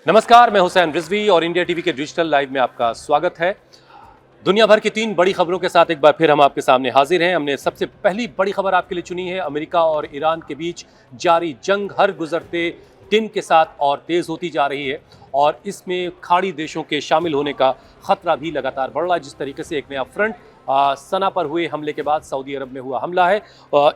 नमस्कार, मैं हुसैन रिजवी और इंडिया टीवी के डिजिटल लाइव में आपका स्वागत है। दुनिया भर की 3 बड़ी खबरों के साथ एक बार फिर हम आपके सामने हाजिर हैं। हमने सबसे पहली बड़ी खबर आपके लिए चुनी है। अमेरिका और ईरान के बीच जारी जंग हर गुजरते दिन के साथ और तेज होती जा रही है और इसमें खाड़ी देशों के शामिल होने का खतरा भी लगातार बढ़ रहा है। जिस तरीके से एक नया फ्रंट सना पर हुए हमले के बाद सऊदी अरब में हुआ हमला है।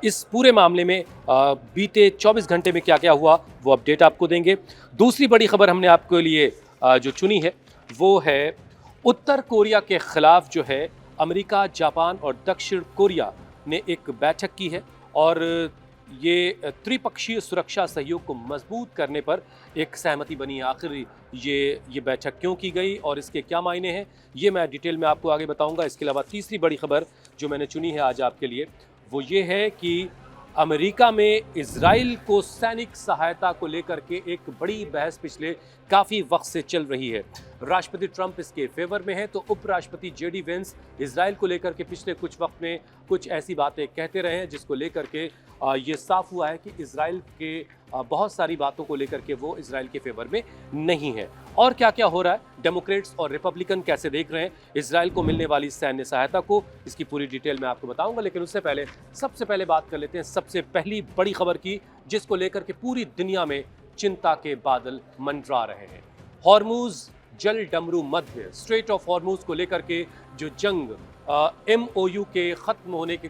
इस पूरे मामले में बीते 24 घंटे में क्या क्या हुआ वो अपडेट आपको देंगे। दूसरी बड़ी खबर हमने आपके लिए जो चुनी है वो है उत्तर कोरिया के खिलाफ जो है अमेरिका, जापान और दक्षिण कोरिया ने एक बैठक की है और ये त्रिपक्षीय सुरक्षा सहयोग को मजबूत करने पर एक सहमति बनी। आखिर ये बैठक क्यों की गई और इसके क्या मायने हैं ये मैं डिटेल में आपको आगे बताऊंगा। इसके अलावा तीसरी बड़ी खबर जो मैंने चुनी है आज आपके लिए वो ये है कि अमेरिका में इजराइल को सैनिक सहायता को लेकर के एक बड़ी बहस पिछले काफ़ी वक्त से चल रही है। राष्ट्रपति ट्रंप इसके फेवर में है तो उपराष्ट्रपति जेडी वेंस इजराइल को लेकर के पिछले कुछ वक्त में कुछ ऐसी बातें कहते रहे हैं जिसको लेकर के ये साफ हुआ है कि इजराइल के बहुत सारी बातों को लेकर के वो इजराइल के फेवर में नहीं है। और क्या क्या हो रहा है, डेमोक्रेट्स और रिपब्लिकन कैसे देख रहे हैं इजराइल को मिलने वाली सैन्य सहायता को, इसकी पूरी डिटेल मैं आपको बताऊंगा। लेकिन उससे पहले सबसे पहले बात कर लेते हैं सबसे पहली बड़ी खबर की जिसको लेकर के पूरी दुनिया में चिंता के बादल मंडरा रहे हैं। हॉर्मुज जल डमरू मध्य स्ट्रेट ऑफ हॉर्मुज को लेकर के जो जंग एमओयू के खत्म होने के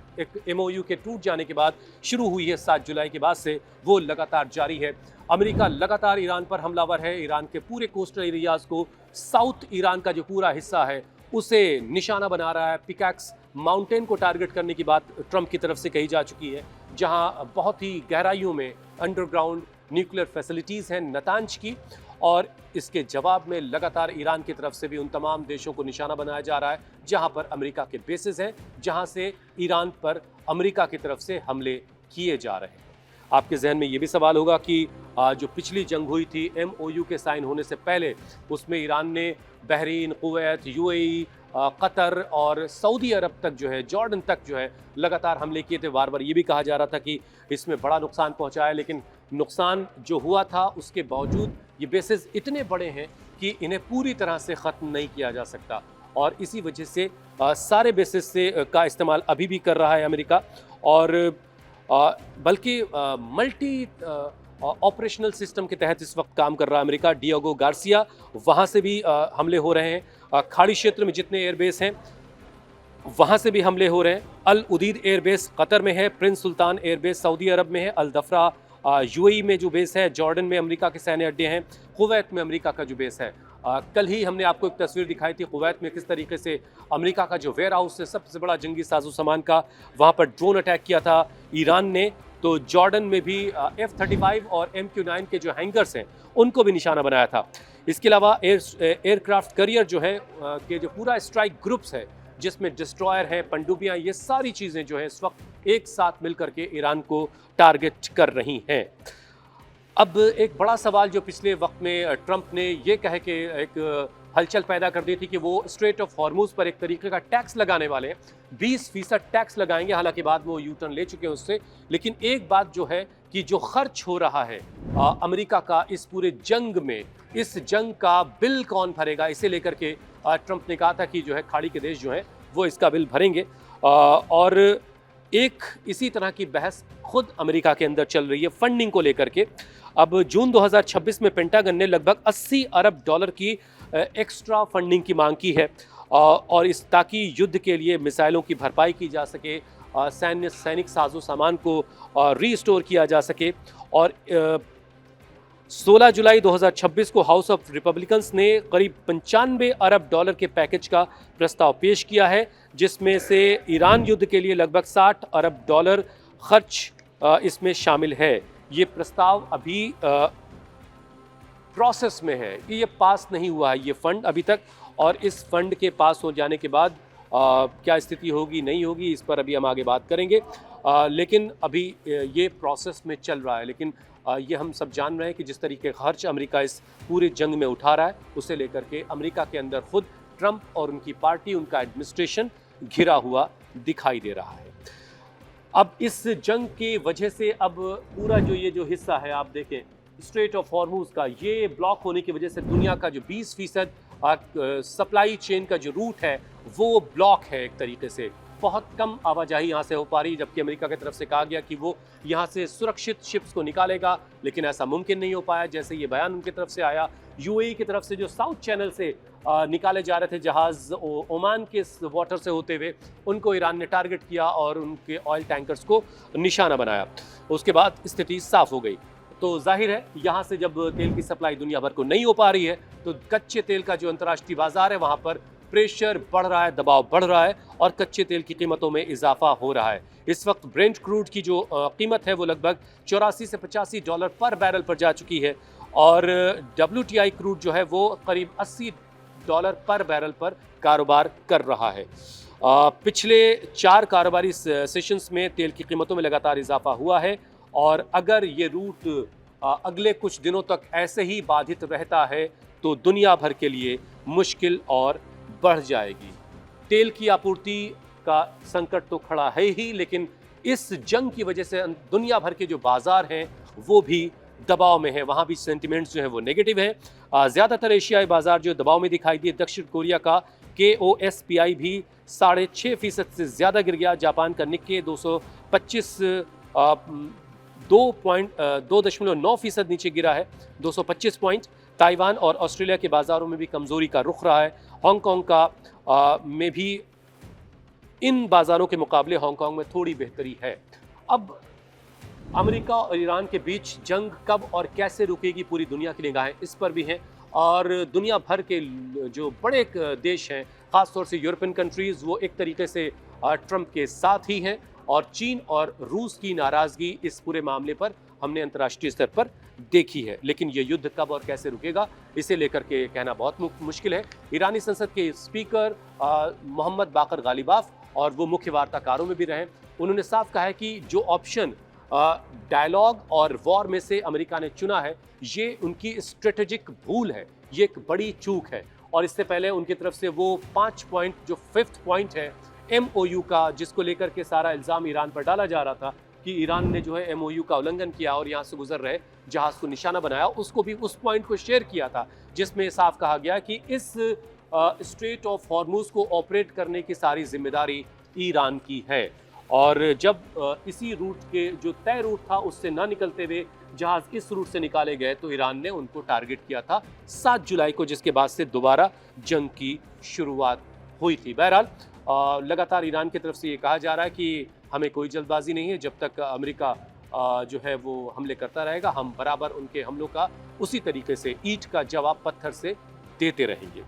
एमओयू के टूट जाने के बाद शुरू हुई है 7 जुलाई के बाद से वो लगातार जारी है। अमेरिका लगातार ईरान पर हमलावर है। ईरान के पूरे कोस्टल एरियाज को, साउथ ईरान का जो पूरा हिस्सा है उसे निशाना बना रहा है। पिकैक्स माउंटेन को टारगेट करने की बात ट्रंप की तरफ से कही जा चुकी है, जहां बहुत ही गहराइयों में अंडरग्राउंड न्यूक्लियर फैसिलिटीज़ हैं नतांज की। और इसके जवाब में लगातार ईरान की तरफ से भी उन तमाम देशों को निशाना बनाया जा रहा है जहां पर अमेरिका के बेसिस हैं, जहां से ईरान पर अमेरिका की तरफ से हमले किए जा रहे हैं। आपके जहन में ये भी सवाल होगा कि जो पिछली जंग हुई थी एमओयू के साइन होने से पहले, उसमें ईरान ने बहरीन, कुवैत, यूएई, कतर और सऊदी अरब तक जो है, जॉर्डन तक जो है लगातार हमले किए थे। बार बार ये भी कहा जा रहा था कि इसमें बड़ा नुकसान पहुंचा है, लेकिन नुकसान जो हुआ था उसके बावजूद ये बेसिस इतने बड़े हैं कि इन्हें पूरी तरह से ख़त्म नहीं किया जा सकता और इसी वजह से सारे बेसिस से का इस्तेमाल अभी भी कर रहा है अमेरिका। और बल्कि मल्टी ऑपरेशनल सिस्टम के तहत इस वक्त काम कर रहा है अमेरिका। डिएगो गार्सिया, वहाँ से भी हमले हो रहे हैं। खाड़ी क्षेत्र में जितने एयरबेस हैं वहाँ से भी हमले हो रहे हैं। अल उदीद एयरबेस कतर में है, प्रिंस सुल्तान एयरबेस सऊदी अरब में है, अल दफरा यूएई में जो बेस है, जॉर्डन में अमेरिका के सैन्य अड्डे हैं, कुवैत में अमेरिका का जो बेस है। कल ही हमने आपको एक तस्वीर दिखाई थी कुवैत में किस तरीके से अमेरिका का जो वेयर हाउस है सबसे बड़ा जंगी साजो सामान का, वहाँ पर ड्रोन अटैक किया था ईरान ने। तो जॉर्डन में भी F-35 और MQ-9 के जो हैंगर्स हैं उनको भी निशाना बनाया था। इसके अलावा एयरक्राफ्ट करियर जो है के जो पूरा स्ट्राइक ग्रुप्स है जिसमें डिस्ट्रॉयर है, पनडुब्बियाँ, ये सारी चीज़ें जो है इस वक्त एक साथ मिलकर के ईरान को टारगेट कर रही हैं। अब एक बड़ा सवाल जो पिछले वक्त में ट्रंप ने ये कह के एक हलचल पैदा कर दी थी कि वो स्ट्रेट ऑफ हॉर्मुज पर एक तरीके का टैक्स लगाने वाले हैं, 20% टैक्स लगाएंगे। हालांकि बाद वो यू टर्न ले चुके हैं उससे, लेकिन एक बात जो है कि जो खर्च हो रहा है अमेरिका का इस पूरे जंग में, इस जंग का बिल कौन भरेगा, इसे लेकर के ट्रंप ने कहा था कि जो है खाड़ी के देश जो हैं वो इसका बिल भरेंगे। और एक इसी तरह की बहस खुद अमेरिका के अंदर चल रही है फंडिंग को लेकर के। अब जून 2026 में पेंटागन ने लगभग 80 अरब डॉलर की एक्स्ट्रा फंडिंग की मांग की है और इस ताकि युद्ध के लिए मिसाइलों की भरपाई की जा सके, सैनिक साजो सामान को रीस्टोर किया जा सके। और 16 जुलाई 2026 को हाउस ऑफ रिपब्लिकन्स ने करीब 95 अरब डॉलर के पैकेज का प्रस्ताव पेश किया है, जिसमें से ईरान युद्ध के लिए लगभग 60 अरब डॉलर खर्च इसमें शामिल है। ये प्रस्ताव अभी प्रोसेस में है कि ये पास नहीं हुआ है ये फंड अभी तक, और इस फंड के पास हो जाने के बाद क्या स्थिति होगी नहीं होगी इस पर अभी हम आगे बात करेंगे। लेकिन अभी ये प्रोसेस में चल रहा है। लेकिन ये हम सब जान रहे हैं कि जिस तरीके का खर्च अमेरिका इस पूरे जंग में उठा रहा है, उसे लेकर के अमेरिका के अंदर खुद ट्रंप और उनकी पार्टी, उनका एडमिनिस्ट्रेशन घिरा हुआ दिखाई दे रहा है। अब इस जंग की वजह से अब पूरा जो ये जो हिस्सा है आप देखें स्ट्रेट ऑफ हॉर्मूज का, ये ब्लॉक होने की वजह से दुनिया का जो 20% सप्लाई चेन का जो रूट है वो ब्लॉक है। एक तरीके से बहुत कम आवाजाही यहाँ से हो पा रही, जबकि अमेरिका की तरफ से कहा गया कि वो यहाँ से सुरक्षित शिप्स को निकालेगा, लेकिन ऐसा मुमकिन नहीं हो पाया। जैसे ये बयान उनकी तरफ से आया, यूएई की तरफ से जो साउथ चैनल से निकाले जा रहे थे जहाज ओमान के वाटर से होते हुए, उनको ईरान ने टारगेट किया और उनके ऑयल टैंकर्स को निशाना बनाया। उसके बाद स्थिति साफ हो गई। तो जाहिर है यहाँ से जब तेल की सप्लाई दुनिया भर को नहीं हो पा रही है तो कच्चे तेल का जो अंतर्राष्ट्रीय बाजार है वहाँ पर प्रेशर बढ़ रहा है, दबाव बढ़ रहा है और कच्चे तेल की कीमतों में इजाफा हो रहा है। इस वक्त ब्रेंट क्रूड की जो कीमत है वो लगभग 84 से $85 पर बैरल पर जा चुकी है और WTI क्रूड जो है वो करीब $80 पर बैरल पर कारोबार कर रहा है। पिछले 4 कारोबारी सेशंस में तेल की कीमतों में लगातार इजाफा हुआ है और अगर ये रूट अगले कुछ दिनों तक ऐसे ही बाधित रहता है तो दुनिया भर के लिए मुश्किल और बढ़ जाएगी। तेल की आपूर्ति का संकट तो खड़ा है ही, लेकिन इस जंग की वजह से दुनिया भर के जो बाजार हैं वो भी दबाव में है, वहाँ भी सेंटिमेंट्स जो है वो नेगेटिव है। ज़्यादातर एशियाई बाजार जो दबाव में दिखाई दिए। दक्षिण कोरिया का KOSPI भी 6.5% से ज़्यादा गिर गया। जापान का निक्के 2.9% नीचे गिरा है, 225 पॉइंट। ताइवान और ऑस्ट्रेलिया के बाजारों में भी कमजोरी का रुख रहा है। हांगकांग का में भी इन बाजारों के मुकाबले हांगकांग में थोड़ी बेहतरी है। अब अमेरिका और ईरान के बीच जंग कब और कैसे रुकेगी, पूरी दुनिया की निगाहें इस पर भी हैं और दुनिया भर के जो बड़े देश हैं, खासतौर से यूरोपियन कंट्रीज, वो एक तरीके से ट्रंप के साथ ही हैं और चीन और रूस की नाराजगी इस पूरे मामले पर हमने अंतर्राष्ट्रीय स्तर पर देखी है। लेकिन ये युद्ध कब और कैसे रुकेगा इसे लेकर के कहना बहुत मुश्किल है। ईरानी संसद के स्पीकर मोहम्मद बाकर गालिबाफ, और वो मुख्य वार्ताकारों में भी रहे, उन्होंने साफ कहा है कि जो ऑप्शन डायलॉग और वॉर में से अमेरिका ने चुना है ये उनकी स्ट्रेटेजिक भूल है, ये एक बड़ी चूक है। और इससे पहले उनकी तरफ से वो 5 पॉइंट, जो 5th पॉइंट है MOU का, जिसको लेकर के सारा इल्ज़ाम ईरान पर डाला जा रहा था कि ईरान ने जो है MOU का उल्लंघन किया और यहाँ से गुजर रहे जहाज़ को निशाना बनाया, उसको भी उस पॉइंट को शेयर किया था जिसमें साफ कहा गया कि इस स्ट्रेट ऑफ हॉर्मूज को ऑपरेट करने की सारी जिम्मेदारी ईरान की है। और जब इसी रूट के जो तय रूट था उससे ना निकलते हुए जहाज़ इस रूट से निकाले गए तो ईरान ने उनको टारगेट किया था 7 जुलाई को, जिसके बाद से दोबारा जंग की शुरुआत हुई थी। बहरहाल लगातार ईरान की तरफ से ये कहा जा रहा है कि हमें कोई जल्दबाजी नहीं है, जब तक अमेरिका जो है वो हमले करता रहेगा हम बराबर उनके हमलों का उसी तरीके से ईंट का जवाब पत्थर से देते रहेंगे।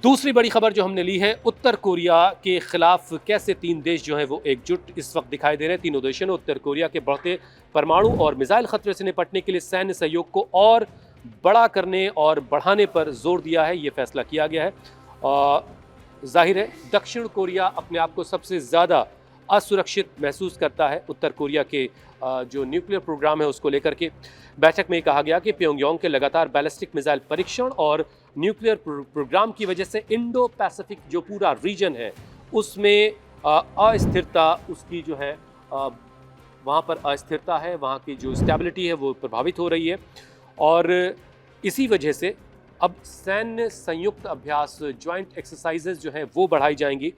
दूसरी बड़ी खबर जो हमने ली है, उत्तर कोरिया के खिलाफ कैसे 3 देश जो हैं वो एकजुट इस वक्त दिखाई दे रहे हैं। तीनों देशों ने उत्तर कोरिया के बढ़ते परमाणु और मिसाइल खतरे से निपटने के लिए सैन्य सहयोग को और बड़ा करने और बढ़ाने पर जोर दिया है। ये फैसला किया गया है। जाहिर है दक्षिण कोरिया अपने आप को सबसे ज़्यादा असुरक्षित महसूस करता है उत्तर कोरिया के जो न्यूक्लियर प्रोग्राम है उसको लेकर के। बैठक में कहा गया कि प्योंगयांग के लगातार बैलिस्टिक मिसाइल परीक्षण और न्यूक्लियर प्रोग्राम की वजह से इंडो पैसिफिक जो पूरा रीजन है उसमें अस्थिरता, उसकी जो है वहाँ पर अस्थिरता है, वहाँ की जो स्टेबिलिटी है वो प्रभावित हो रही है और इसी वजह से अब सैन्य संयुक्त अभ्यास, ज्वाइंट एक्सरसाइजेज जो हैं वो बढ़ाई जाएंगी।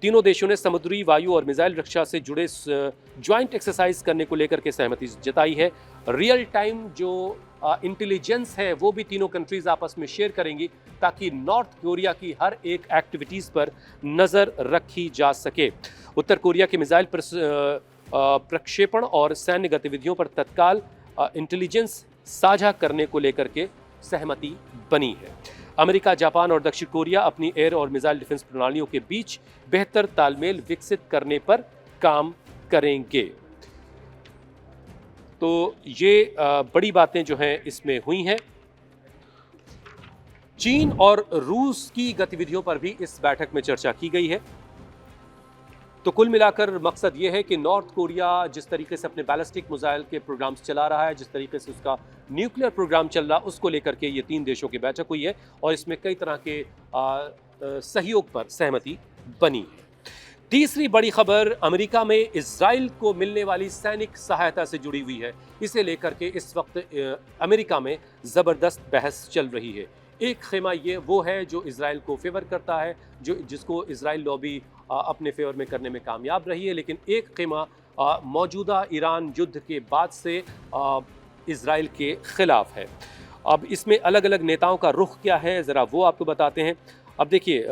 तीनों देशों ने समुद्री, वायु और मिसाइल रक्षा से जुड़े ज्वाइंट एक्सरसाइज करने को लेकर के सहमति जताई है। रियल टाइम जो इंटेलिजेंस है वो भी तीनों कंट्रीज आपस में शेयर करेंगी ताकि नॉर्थ कोरिया की हर एक एक्टिविटीज़ पर नज़र रखी जा सके। उत्तर कोरिया के मिसाइल प्रक्षेपण और सैन्य गतिविधियों पर तत्काल इंटेलिजेंस साझा करने को लेकर के सहमति बनी है। अमेरिका, जापान और दक्षिण कोरिया अपनी एयर और मिसाइल डिफेंस प्रणालियों के बीच बेहतर तालमेल विकसित करने पर काम करेंगे। तो ये बड़ी बातें जो हैं इसमें हुई हैं। चीन और रूस की गतिविधियों पर भी इस बैठक में चर्चा की गई है। तो कुल मिलाकर मकसद ये है कि नॉर्थ कोरिया जिस तरीके से अपने बैलिस्टिक मिसाइल के प्रोग्राम्स चला रहा है, जिस तरीके से उसका न्यूक्लियर प्रोग्राम चल रहा, उसको लेकर के ये 3 देशों की बैठक हुई है और इसमें कई तरह के सहयोग पर सहमति बनी है। तीसरी बड़ी खबर अमेरिका में इजराइल को मिलने वाली सैनिक सहायता से जुड़ी हुई है। इसे लेकर के इस वक्त अमेरिका में ज़बरदस्त बहस चल रही है। एक खेमा ये वो है जो इजराइल को फेवर करता है, जिसको इजराइल लॉबी अपने फेवर में करने में कामयाब रही है, लेकिन एक खेमा मौजूदा ईरान युद्ध के बाद से इजराइल के खिलाफ है। अब इसमें अलग अलग नेताओं का रुख क्या है, ज़रा वो आपको बताते हैं। अब देखिए,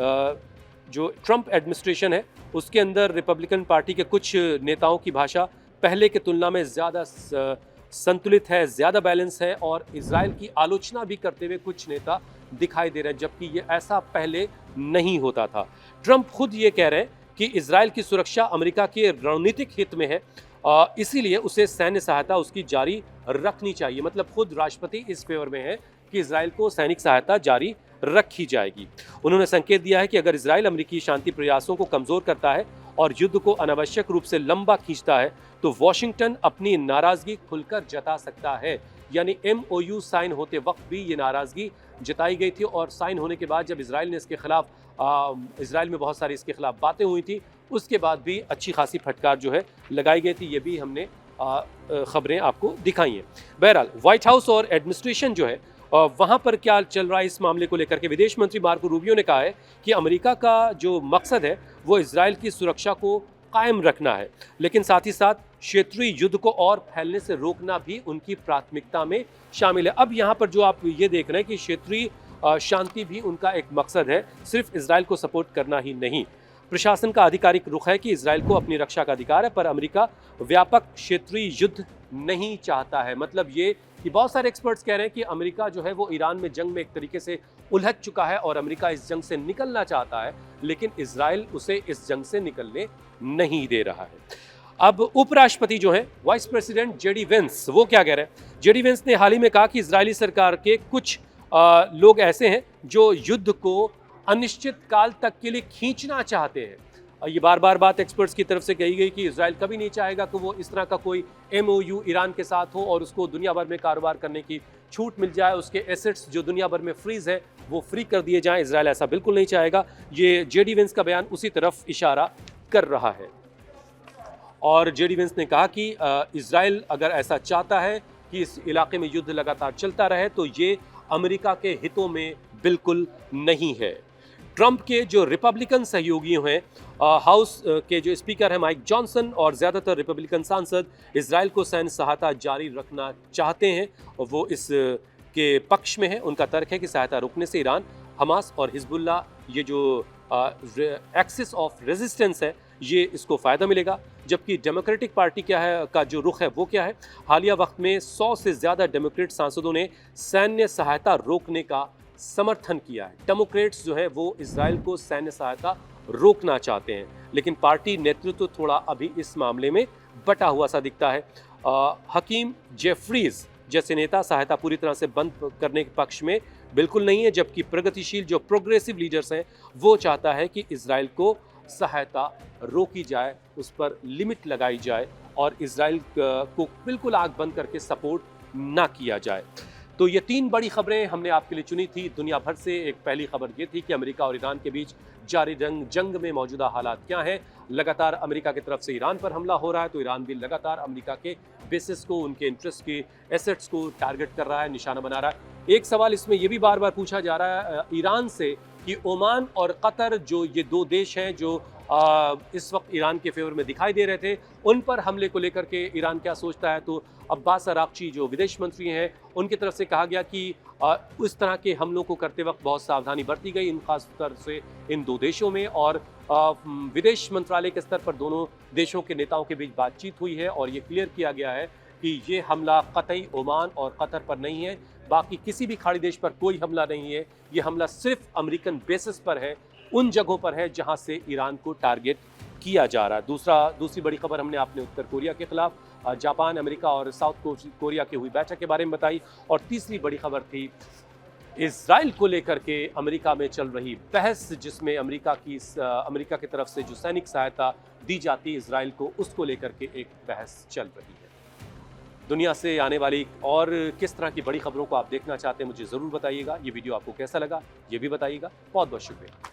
जो ट्रंप एडमिनिस्ट्रेशन है उसके अंदर रिपब्लिकन पार्टी के कुछ नेताओं की भाषा पहले के तुलना में ज़्यादा संतुलित है, ज़्यादा बैलेंस है, और इजराइल की आलोचना भी करते हुए कुछ नेता दिखाई दे रहे हैं, जबकि ये ऐसा पहले नहीं होता था। ट्रंप खुद ये कह रहे हैं कि इजराइल की सुरक्षा अमेरिका के रणनीतिक हित में है, इसीलिए उसे सैन्य सहायता उसकी जारी रखनी चाहिए। मतलब खुद राष्ट्रपति इस फेवर में है कि इजराइल को सैनिक सहायता जारी रखी जाएगी। उन्होंने संकेत दिया है कि अगर इजराइल अमेरिकी शांति प्रयासों को कमजोर करता है और युद्ध को अनावश्यक रूप से लंबा खींचता है तो वॉशिंगटन अपनी नाराजगी खुलकर जता सकता है। यानी MOU साइन होते वक्त भी ये नाराजगी जताई गई थी, और साइन होने के बाद जब इजराइल ने इसके खिलाफ इजराइल में बहुत सारी इसके खिलाफ बातें हुई थी, उसके बाद भी अच्छी खासी फटकार जो है लगाई गई थी। ये भी हमने खबरें आपको दिखाई हैं। बहरहाल व्हाइट हाउस और एडमिनिस्ट्रेशन जो है वहाँ पर क्या चल रहा है इस मामले को लेकर के, विदेश मंत्री मार्को रूबियो ने कहा है कि अमेरिका का जो मकसद है वो इजराइल की सुरक्षा को कायम रखना है, लेकिन साथ ही साथ क्षेत्रीय युद्ध को और फैलने से रोकना भी उनकी प्राथमिकता में शामिल है। अब यहाँ पर जो आप ये देख रहे हैं कि क्षेत्रीय शांति भी उनका एक मकसद है, सिर्फ इजराइल को सपोर्ट करना ही नहीं। प्रशासन का आधिकारिक रुख है कि इजराइल को अपनी रक्षा का अधिकार है, पर अमेरिका व्यापक क्षेत्रीय युद्ध नहीं चाहता है। मतलब ये कि बहुत सारे एक्सपर्ट्स कह रहे हैं कि अमेरिका जो है वो ईरान में जंग में एक तरीके से उलझ चुका है और अमेरिका इस जंग से निकलना चाहता है, लेकिन इजराइल उसे इस जंग से निकलने नहीं दे रहा है। अब उपराष्ट्रपति जो है वाइस प्रेसिडेंट जेडी वेंस, वो क्या कह रहे हैं? जेडी वेंस ने हाल ही में कहा कि इजरायली सरकार के कुछ लोग ऐसे हैं जो युद्ध को अनिश्चित काल तक के लिए खींचना चाहते हैं। ये बार बार बात एक्सपर्ट्स की तरफ से कही गई कि इजराइल कभी नहीं चाहेगा कि वो इस तरह का कोई MOU ईरान के साथ हो और उसको दुनिया भर में कारोबार करने की छूट मिल जाए, उसके एसेट्स जो दुनिया भर में फ्रीज है वो फ्री कर दिए जाएं। इजराइल ऐसा बिल्कुल नहीं चाहेगा। ये जेडी वेंस का बयान उसी तरफ इशारा कर रहा है। और जेडी वेंस ने कहा कि इजराइल अगर ऐसा चाहता है कि इस इलाके में युद्ध लगातार चलता रहे तो ये अमेरिका के हितों में बिल्कुल नहीं है। ट्रंप के जो रिपब्लिकन सहयोगी हैं, हाउस के जो स्पीकर हैं माइक जॉनसन और ज़्यादातर रिपब्लिकन सांसद इजराइल को सैन्य सहायता जारी रखना चाहते हैं, और वो इस के पक्ष में है। उनका तर्क है कि सहायता रुकने से ईरान, हमास और हिजबुल्ला, ये जो एक्सिस ऑफ रेजिस्टेंस है, ये इसको फ़ायदा मिलेगा। जबकि डेमोक्रेटिक पार्टी क्या है का जो रुख है वो क्या है? हालिया वक्त में 100 से ज़्यादा डेमोक्रेट सांसदों ने सैन्य सहायता रोकने का समर्थन किया है। डेमोक्रेट्स जो है वो इजराइल को सैन्य सहायता रोकना चाहते हैं, लेकिन पार्टी नेतृत्व थोड़ा अभी इस मामले में बटा हुआ सा दिखता है। हकीम जेफरीज जैसे नेता सहायता पूरी तरह से बंद करने के पक्ष में बिल्कुल नहीं है, जबकि प्रगतिशील जो प्रोग्रेसिव लीडर्स हैं वो चाहता है कि इजराइल को सहायता रोकी जाए, उस पर लिमिट लगाई जाए और इजराइल को बिल्कुल आंख बंद करके सपोर्ट ना किया जाए। तो ये 3 बड़ी खबरें हमने आपके लिए चुनी थी दुनिया भर से। एक पहली खबर ये थी कि अमेरिका और ईरान के बीच जारी जंग में मौजूदा हालात क्या हैं। लगातार अमेरिका की तरफ से ईरान पर हमला हो रहा है, तो ईरान भी लगातार अमेरिका के बेसिस को, उनके इंटरेस्ट के एसेट्स को टारगेट कर रहा है, निशाना बना रहा है। एक सवाल इसमें यह भी बार बार पूछा जा रहा है ईरान से कि ओमान और कतर, जो ये 2 देश हैं जो इस वक्त ईरान के फेवर में दिखाई दे रहे थे, उन पर हमले को लेकर के ईरान क्या सोचता है। तो अब्बास अराक्ची जो विदेश मंत्री हैं, उनकी तरफ से कहा गया कि उस तरह के हमलों को करते वक्त बहुत सावधानी बरती गई, इन खास तौर से इन 2 देशों में। और विदेश मंत्रालय के स्तर पर दोनों देशों के नेताओं के बीच बातचीत हुई है और ये क्लियर किया गया है कि ये हमला कतई ओमान और कतर पर नहीं है, बाकी किसी भी खाड़ी देश पर कोई हमला नहीं है। ये हमला सिर्फ अमेरिकन बेसिस पर है, उन जगहों पर है जहां से ईरान को टारगेट किया जा रहा है। दूसरी बड़ी खबर हमने आपने उत्तर कोरिया के खिलाफ जापान, अमेरिका और साउथ कोरिया की हुई बैठक के बारे में बताई। और तीसरी बड़ी खबर थी इजराइल को लेकर के अमेरिका में चल रही बहस, जिसमें अमेरिका की तरफ से जो सैनिक सहायता दी जाती है इजराइल को, उसको लेकर के एक बहस चल रही है। दुनिया से आने वाली और किस तरह की बड़ी खबरों को आप देखना चाहते हैं मुझे ज़रूर बताइएगा। ये वीडियो आपको कैसा लगा ये भी बताइएगा। बहुत बहुत शुक्रिया।